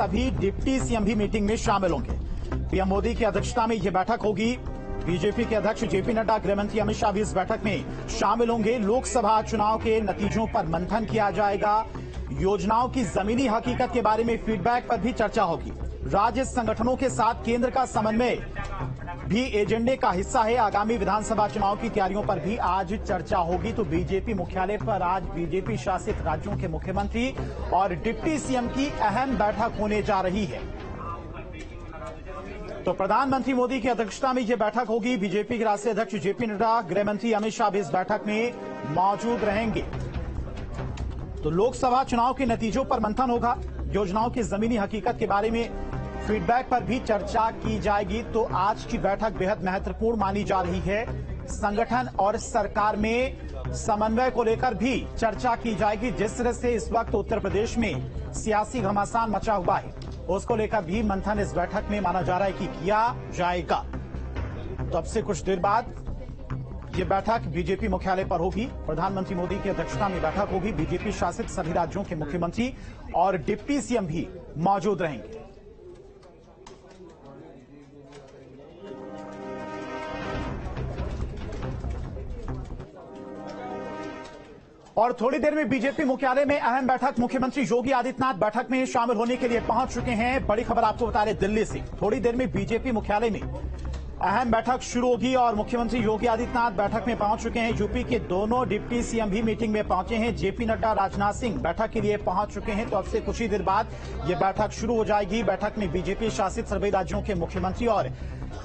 अभी deputy CM भी meeting में शामिल होंगे। पीएम मोदी की अध्यक्षता में यह बैठक होगी। बीजेपी के अध्यक्ष जेपी नड्डा, गृहमंत्री अमित शाह भी इस बैठक में शामिल होंगे। लोकसभा चुनाव के नतीजों पर मंथन किया जाएगा। योजनाओं की जमीनी हकीकत के बारे में फीडबैक पर भी चर्चा होगी। राज्य संगठनों के साथ केंद्र का समन्वय भी एजेंडे का हिस्सा है। आगामी विधानसभा चुनाव की तैयारियों पर भी आज चर्चा होगी। तो बीजेपी मुख्यालय पर आज बीजेपी शासित राज्यों के मुख्यमंत्री और डिप्टी सीएम की अहम बैठक होने जा रही है। तो प्रधानमंत्री मोदी की अध्यक्षता में यह बैठक होगी। बीजेपी के राष्ट्रीय अध्यक्ष जेपी नड्डा, गृहमंत्री अमित शाह भी इस बैठक में मौजूद रहेंगे। तो लोकसभा चुनाव के नतीजों पर मंथन होगा। योजनाओं की जमीनी हकीकत के बारे में फीडबैक पर भी चर्चा की जाएगी। तो आज की बैठक बेहद महत्वपूर्ण मानी जा रही है। संगठन और सरकार में समन्वय को लेकर भी चर्चा की जाएगी। जिस तरह से इस वक्त उत्तर प्रदेश में सियासी घमासान मचा हुआ है, उसको लेकर भी मंथन इस बैठक में माना जा रहा है कि किया जाएगा। तो अब से कुछ देर बाद ये बैठक बीजेपी मुख्यालय पर होगी। प्रधानमंत्री मोदी की अध्यक्षता में बैठक होगी। बीजेपी शासित सभी राज्यों के मुख्यमंत्री और डिप्टी सीएम भी मौजूद रहेंगे। और थोड़ी देर में बीजेपी मुख्यालय में अहम बैठक। मुख्यमंत्री योगी आदित्यनाथ बैठक में शामिल होने के लिए पहुंच चुके हैं। बड़ी खबर आपको बता रहे दिल्ली से। थोड़ी देर में बीजेपी मुख्यालय में अहम बैठक शुरू होगी और मुख्यमंत्री योगी आदित्यनाथ बैठक में पहुंच चुके हैं। यूपी के दोनों डिप्टी सीएम भी मीटिंग में पहुंचे हैं। जेपी नड्डा, राजनाथ सिंह बैठक के लिए पहुंच चुके हैं। तो अब से कुछ ही देर बाद यह बैठक शुरू हो जाएगी। बैठक में बीजेपी शासित सभी राज्यों के मुख्यमंत्री और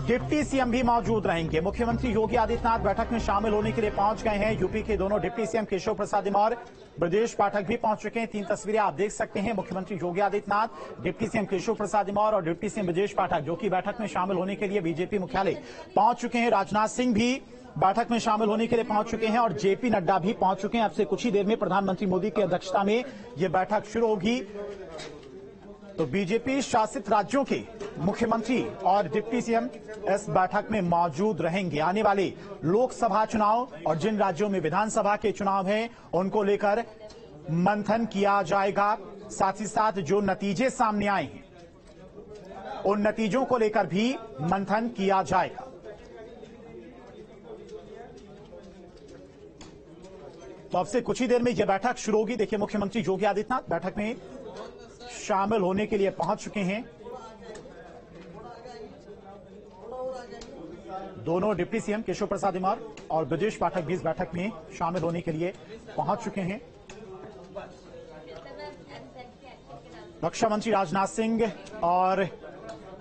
डिप्टी सीएम भी मौजूद रहेंगे। मुख्यमंत्री योगी आदित्यनाथ बैठक में शामिल होने के लिए पहुंच गए हैं। यूपी के दोनों डिप्टी सीएम केशव प्रसाद मौर्य, ब्रजेश पाठक भी पहुंच चुके हैं। 3 तस्वीरें आप देख सकते हैं। मुख्यमंत्री योगी आदित्यनाथ, डिप्टी सीएम केशव प्रसाद मौर्य और डिप्टी सीएम ब्रजेश पाठक, जो कि बैठक में शामिल होने के लिए बीजेपी मुख्यालय पहुंच चुके हैं। राजनाथ सिंह भी बैठक में शामिल होने के लिए पहुंच चुके हैं और जेपी नड्डा भी पहुंच चुके हैं। अब से कुछ ही देर में प्रधानमंत्री मोदी की अध्यक्षता में यह बैठक शुरू होगी। तो बीजेपी शासित राज्यों के मुख्यमंत्री और डिप्टी सीएम इस बैठक में मौजूद रहेंगे। आने वाले लोकसभा चुनाव और जिन राज्यों में विधानसभा के चुनाव हैं, उनको लेकर मंथन किया जाएगा। साथ ही साथ जो नतीजे सामने आए हैं, उन नतीजों को लेकर भी मंथन किया जाएगा। तो अब से कुछ ही देर में यह बैठक शुरू होगी। देखिए, मुख्यमंत्री योगी आदित्यनाथ बैठक में शामिल होने के लिए पहुंच चुके हैं। दोनों डिप्टी सीएम केशव प्रसाद मौर्य और ब्रजेश पाठक भी इस बैठक में शामिल होने के लिए पहुंच चुके हैं। रक्षा मंत्री राजनाथ सिंह और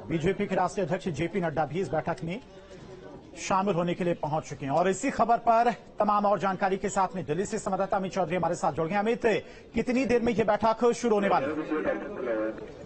बीजेपी के राष्ट्रीय अध्यक्ष जेपी नड्डा भी इस बैठक में शामिल होने के लिए पहुंच चुके हैं। और इसी खबर पर तमाम और जानकारी के साथ में दिल्ली से संवाददाता अमित चौधरी हमारे साथ जुड़ गए। अमित, कितनी देर में यह बैठक शुरू होने वाली है?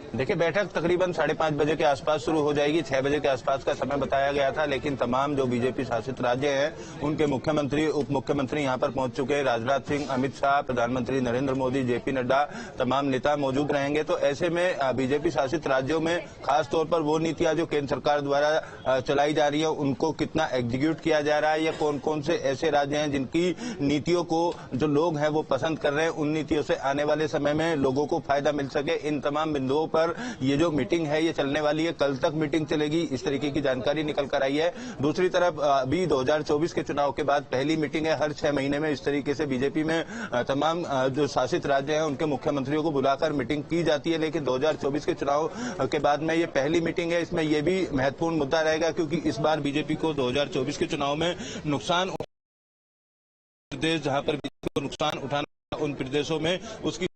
देखिए, बैठक तकरीबन 5:30 बजे के आसपास शुरू हो जाएगी। 6 बजे के आसपास का समय बताया गया था, लेकिन तमाम जो बीजेपी शासित राज्य हैं, उनके मुख्यमंत्री, उप मुख्यमंत्री यहां पर पहुंच चुके हैं। राजनाथ सिंह, अमित शाह, प्रधानमंत्री नरेंद्र मोदी, जेपी नड्डा, तमाम नेता मौजूद रहेंगे। तो ऐसे में बीजेपी शासित राज्यों में खासतौर पर वो नीतियां जो केंद्र सरकार द्वारा चलाई जा रही है, उनको कितना एग्जीक्यूट किया जा रहा है, या कौन कौन से ऐसे राज्य हैं जिनकी नीतियों को जो लोग हैं वो पसंद कर रहे हैं, उन नीतियों से आने वाले समय में लोगों को फायदा मिल सके। इन तमाम बिंदुओं पर ये जो मीटिंग है ये चलने वाली है। कल तक मीटिंग चलेगी, इस तरीके की जानकारी निकल कर आई है। दूसरी तरफ अभी 2024 के चुनाव के बाद पहली मीटिंग है। हर 6 महीने में इस तरीके से बीजेपी में तमाम जो शासित राज्य हैं उनके मुख्यमंत्रियों को बुलाकर मीटिंग की जाती है। लेकिन 2024 के चुनाव के बाद में ये पहली मीटिंग है। इसमें यह भी महत्वपूर्ण मुद्दा रहेगा, क्योंकि इस बार बीजेपी को 2024 के चुनाव में नुकसान, प्रदेश जहां पर बीजेपी को नुकसान उठाना, उन प्रदेशों में उसकी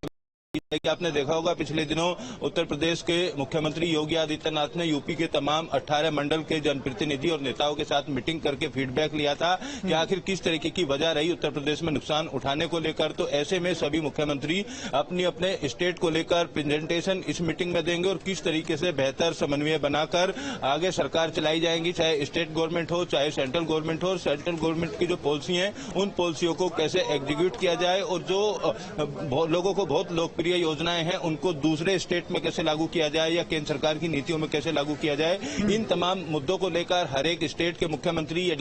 कि आपने देखा होगा पिछले दिनों उत्तर प्रदेश के मुख्यमंत्री योगी आदित्यनाथ ने यूपी के तमाम 18 मंडल के जनप्रतिनिधि और नेताओं के साथ मीटिंग करके फीडबैक लिया था कि आखिर किस तरीके की वजह रही उत्तर प्रदेश में नुकसान उठाने को लेकर। तो ऐसे में सभी मुख्यमंत्री अपनी अपने स्टेट को लेकर प्रेजेंटेशन इस मीटिंग में देंगे और किस तरीके से बेहतर समन्वय बनाकर आगे सरकार चलाई जाएंगी, चाहे स्टेट गवर्नमेंट हो चाहे सेंट्रल गवर्नमेंट हो। सेंट्रल गवर्नमेंट की जो पॉलिसी है, उन पॉलिसियों को कैसे एग्जीक्यूट किया जाए और जो लोगों को बहुत लोकप्रिय योजनाएं हैं उनको दूसरे स्टेट में कैसे लागू किया जाए या केंद्र सरकार की नीतियों में कैसे लागू किया जाए। इन तमाम मुद्दों को लेकर हर एक स्टेट के मुख्यमंत्री या